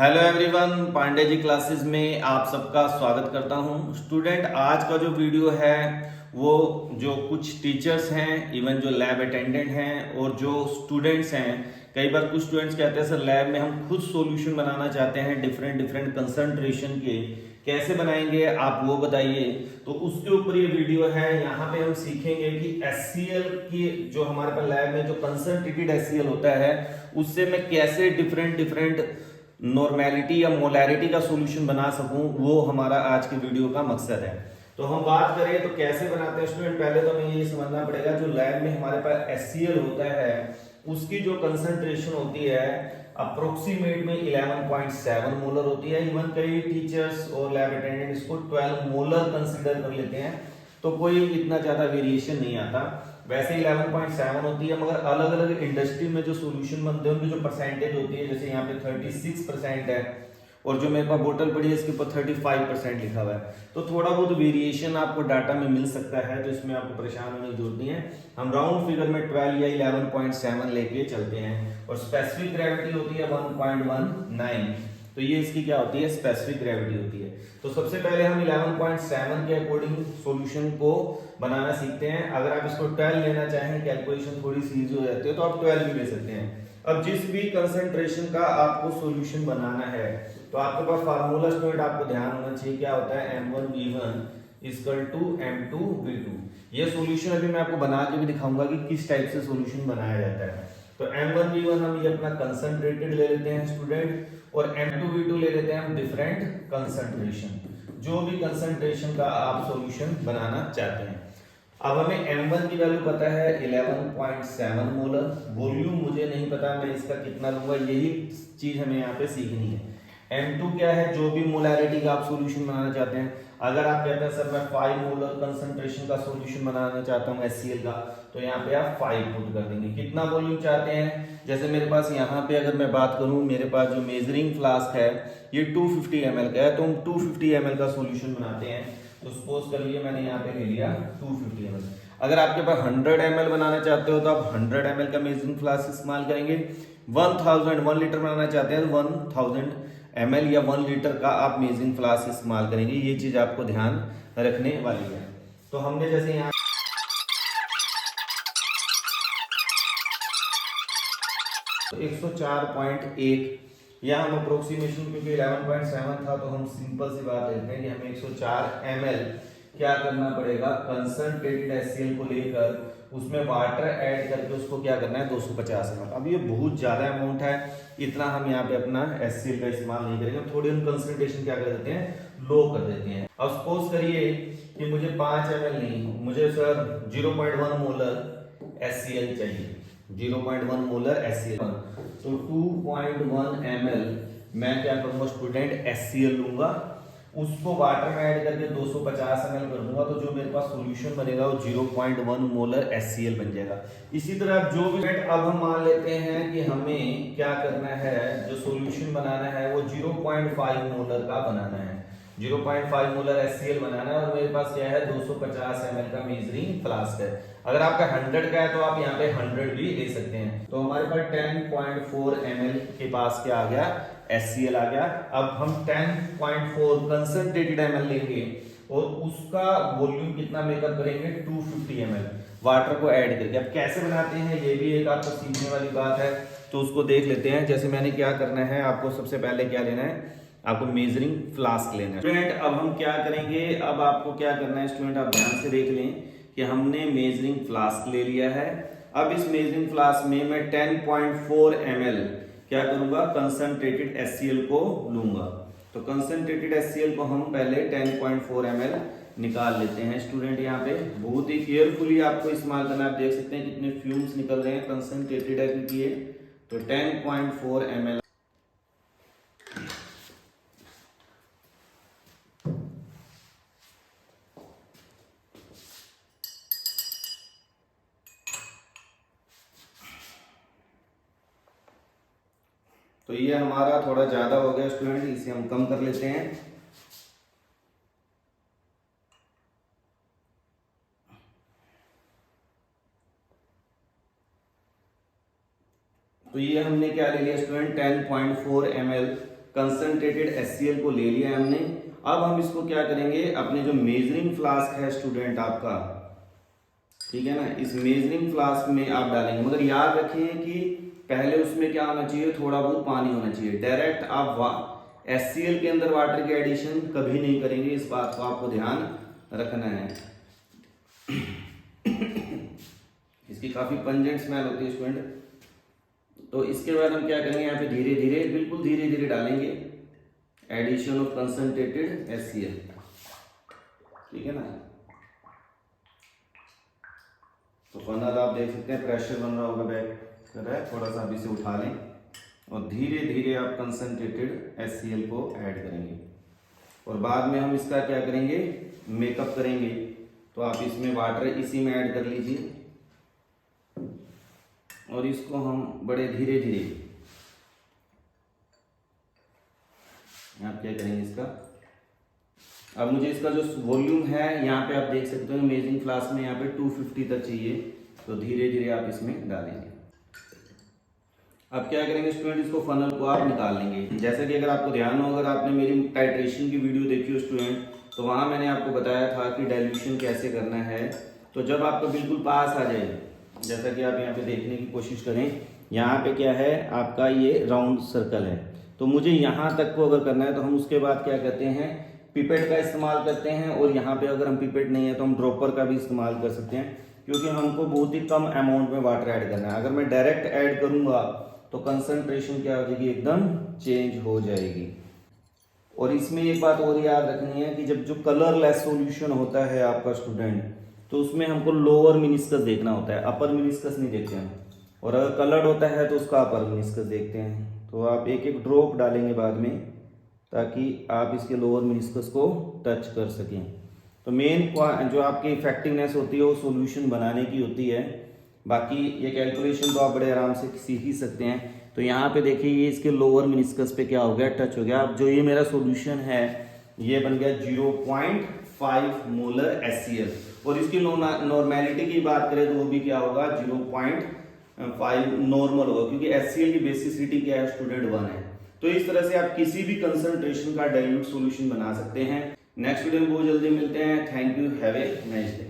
Hello everyone, Pandey ji classes में आप सबका स्वागत करता हूं। स्टूडेंट, आज का जो वीडियो है वो जो कुछ टीचर्स हैं, इवन जो लैब अटेंडेंट हैं और जो स्टूडेंट्स हैं, कई बार कुछ स्टूडेंट्स कहते हैं सर लैब में हम खुद सॉल्यूशन बनाना चाहते हैं डिफरेंट डिफरेंट कंसंट्रेशन के, कैसे बनाएंगे आप वो बताइए। तो उसके ऊपर ये वीडियो है। यहाँ पे हम सीखेंगे कि HCl की जो हमारे पास लैब में जो कंसंट्रेटेड HCl होता है उससे मैं कैसे डिफरेंट डिफरेंट नॉर्मेलिटी या मोलैरिटी का सॉल्यूशन बना सकूं, वो हमारा आज के वीडियो का मकसद है। तो हम बात करें तो कैसे बनाते हैं स्टूडेंट, पहले तो हमें ये समझना पड़ेगा जो लैब में हमारे पास HCl होता है उसकी जो कंसंट्रेशन होती है अप्रोक्सीमेट में 11.7 मोलर होती है। इवन कई टीचर्स और लैब अटेंडेंट इसको 12 मोलर कंसीडर कर लेते हैं, तो कोई इतना ज्यादा वेरिएशन नहीं आता। वैसे 11.7 होती है, मगर अलग अलग इंडस्ट्री में जो सॉल्यूशन बनते हैं उनकी जो परसेंटेज होती है, जैसे यहाँ पे 36% है और जो मेरे पास बोतल पड़ी है इसके ऊपर 35% लिखा हुआ है, तो थोड़ा बहुत वेरिएशन आपको डाटा में मिल सकता है, तो इसमें आपको परेशान होने की जरूरत नहीं है। हम राउंड फिगर में 12 या 11.7 लेके चलते हैं और स्पेसिफिक ग्रेविटी होती है 1.19। तो ये इसकी क्या होती है, स्पेसिफिक ग्रेविटी होती है। तो सबसे पहले हम 11.7 के अकॉर्डिंग सॉल्यूशन को बनाना सीखते हैं। अगर आप इसको 12 लेना चाहें, कैलकुलेशन थोड़ी सी इजी हो जाती है, तो आप 12 भी ले सकते हैं। अब जिस भी कंसंट्रेशन का आपको सॉल्यूशन बनाना है तो आपके पास फार्मूला स्टूडेंट आपको ध्यान होना चाहिए, क्या होता है M1V1 इक्वल टू M2V2। ये सॉल्यूशन अभी मैं आपको बना के भी दिखाऊंगा कि किस टाइप से सॉल्यूशन बनाया जाता है। तो M1V1 हम ये अपना कंसंट्रेटेड ले लेते हैं स्टूडेंट, और M2V2 ले लेते हैं हम डिफरेंट कंसंट्रेशन, जो भी कंसंट्रेशन का आप सॉल्यूशन बनाना चाहते हैं। अब हमें M1 की वैल्यू पता है 11.7 मोलर, वॉल्यूम मुझे नहीं पता मैं इसका कितना लूंगा, यही चीज हमें यहाँ पे सीखनी है। M2 क्या है, जो भी मोलैरिटी का आप सॉल्यूशन बनाना चाहते हैं। अगर आप कहते हैं सर मैं 5 मोलर कंसंट्रेशन का सॉल्यूशन बनाना चाहता हूँ HCl का, तो यहाँ पे आप 5 पुट कर देंगे। कितना वॉल्यूम चाहते हैं, जैसे मेरे पास यहाँ पे अगर मैं बात करूँ, मेरे पास जो मेजरिंग फ्लास्क है ये 250 ml का है, तो हम 250 ml का सॉल्यूशन बनाते हैं। तो सपोज कर लिए मैंने यहाँ पे ले लिया 250 ml। अगर आपके पास 100 ml बनाना चाहते हो तो आप 100 ml का मेजरिंग फ्लास्क इस्तेमाल करेंगे। 1 लीटर बनाना चाहते हैं तो 1000 ml या 1 लीटर का आप मेजरिंग फ्लास्क इस्तेमाल करेंगे। ये चीज आपको ध्यान रखने वाली है। तो हमने जैसे यहाँ 104.1 या हम अप्रोक्सीमेशन, क्योंकि 11.7 था तो हम सिंपल सी बात लेते हैं कि हमें 104 ml क्या करना पड़ेगा, कंसंट्रेटेड HCl को लेकर उसमें वाटर ऐड करके उसको क्या करना है 250 ml। अब ये बहुत ज्यादा अमाउंट है, इतना हम यहाँ पे अपना HCl का इस्तेमाल नहीं करेंगे, थोड़ी हम कंसंट्रेशन क्या कर देते हैं, लो कर देते हैं। अब सपोज करिए कि मुझे 5 ml नहीं, मुझे सर 0.1 मोलर HCl चाहिए, 0.1 मोलर HCl, तो 2.1 ml मैं क्या करूंगा स्टूडेंट, HCl लूंगा, उसको वाटर में ऐड करके 250 ml कर दूंगा, तो जो मेरे पास सॉल्यूशन बनेगा वो 0.1 मोलर HCl बन जाएगा। इसी तरह जो भी अब हम मान लेते हैं कि हमें क्या करना है, जो सॉल्यूशन बनाना है वो 0.5 मोलर का बनाना है, 0.5 मोलर HCl बनाना है, और मेरे पास क्या है 250 ml का मेजरिंग फ्लास्क है। अगर आपका 100 का है तो आप यहाँ पे 100 भी ले सकते हैं। तो हमारे पास 10.4 ml के पास क्या आ गया, HCl आ गया। अब हम 10.4 कंसंट्रेटेड ml लेंगे और उसका वॉल्यूम कितना मेकअप करेंगे, 250 ml वाटर को ऐड करके। अब कैसे बनाते हैं ये भी एक आपको सीखने वाली बात है, तो उसको देख लेते हैं। जैसे मैंने क्या करना है, आपको सबसे पहले क्या लेना है, आपको मेजरिंग फ्लास्क लेना है स्टूडेंट। अब हम क्या करेंगे, अब आपको क्या करना है स्टूडेंट, आप ध्यान से देख लें कि हमने मेजरिंग फ्लास्क ले लिया है। अब इस मेजरिंग फ्लास्क में मैं 10.4 ml क्या करूंगा, कंसंट्रेटेड HCl को लूंगा। तो कंसंट्रेटेड HCl को हम पहले 10.4 ml निकाल लेते हैं स्टूडेंट। यहाँ पे बहुत ही केयरफुली आपको इस्तेमाल करना है। आप देख सकते हैं कितने फ्यूम्स निकल रहे हैं, कंसंट्रेटेड है क्योंकि ये। तो 10.4 ml तो ये हमारा थोड़ा ज्यादा हो गया स्टूडेंट, इसे हम कम कर लेते हैं। तो ये हमने क्या ले लिया स्टूडेंट, 10.4 ml कंसंट्रेटेड HCl को ले लिया हमने। अब हम इसको क्या करेंगे, अपने जो मेजरिंग फ्लास्क है स्टूडेंट आपका, ठीक है ना, इस मेजरिंग फ्लास्क में आप डालेंगे। मगर याद रखिए कि पहले उसमें क्या होना चाहिए, थोड़ा बहुत पानी होना चाहिए। डायरेक्ट आप HCl के अंदर वाटर की एडिशन कभी नहीं करेंगे, इस बात को आपको ध्यान रखना है। इसकी काफी पंजेंट स्मेल होती है स्टूडेंट। तो इसके बाद हम क्या करेंगे, यहाँ पे धीरे धीरे, बिल्कुल धीरे धीरे डालेंगे एडिशन ऑफ कंसंट्रेटेड HCl, ठीक है ना। तो फनल आप देख सकते हैं प्रेशर बन रहा होगा, बैक कर रहा है, थोड़ा सा आप इसे उठा लें और धीरे धीरे आप कंसंट्रेटेड HCl को ऐड करेंगे। और बाद में हम इसका क्या करेंगे, मेकअप करेंगे। तो आप इसमें वाटर इसी में ऐड कर लीजिए और इसको हम बड़े धीरे धीरे आप क्या करेंगे इसका। अब मुझे इसका जो वॉल्यूम है यहाँ पे आप देख सकते हो मेजरिंग फ्लास्क में यहाँ पे 250 तक चाहिए, तो धीरे धीरे आप इसमें डालेंगे। अब क्या करेंगे स्टूडेंट, इसको फनल को आप निकाल लेंगे। जैसे कि अगर आपको ध्यान हो, अगर आपने मेरी टाइट्रेशन की वीडियो देखी हो स्टूडेंट, तो वहाँ मैंने आपको बताया था कि डाइल्यूशन कैसे करना है। तो जब आपका बिल्कुल पास आ जाए, जैसा कि आप यहाँ पे देखने की कोशिश करें, यहाँ पे क्या है आपका ये राउंड सर्कल है, तो मुझे यहाँ तक को अगर करना है तो हम उसके बाद क्या करते हैं, पिपेट का इस्तेमाल करते हैं। और यहाँ पे अगर हम पिपेट नहीं है तो हम ड्रॉपर का भी इस्तेमाल कर सकते हैं, क्योंकि हमको बहुत ही कम अमाउंट में वाटर ऐड करना है। अगर मैं डायरेक्ट ऐड करूँगा तो कंसंट्रेशन क्या हो जाएगी, एकदम चेंज हो जाएगी। और इसमें एक बात और याद रखनी है कि जब जो कलरलेस सॉल्यूशन होता है आपका स्टूडेंट, तो उसमें हमको लोअर मिनिस्कस देखना होता है, अपर मिनिस्कस नहीं देखते हैं। और अगर कलर्ड होता है तो उसका अपर मिनिस्कस देखते हैं। तो आप एक एक ड्रॉप डालेंगे बाद में, ताकि आप इसके लोअर मिनिस्कस को टच कर सकें। तो मेन जो आपकी इफेक्टिवनेस होती है वो सॉल्यूशन बनाने की होती है। बाकी ये कैलकुलेशन तो आप बड़े आराम से सीख ही सकते हैं। तो यहाँ पे देखिए ये इसके लोअर मिनिस्कस पे क्या हो गया, टच हो गया। अब जो ये मेरा सॉल्यूशन है ये बन गया 0.5 मोलर HCl। और इसकी नॉर्मेलिटी की बात करें तो वो भी क्या होगा, 0.5 नॉर्मल होगा, क्योंकि HCl की बेसिसिटी क्या है स्टूडेंट 1 है। तो इस तरह से आप किसी भी कंसंट्रेशन का डाइल्यूट सॉल्यूशन बना सकते हैं। नेक्स्ट वीडियो में बहुत जल्दी मिलते हैं। Thank you, have a nice day.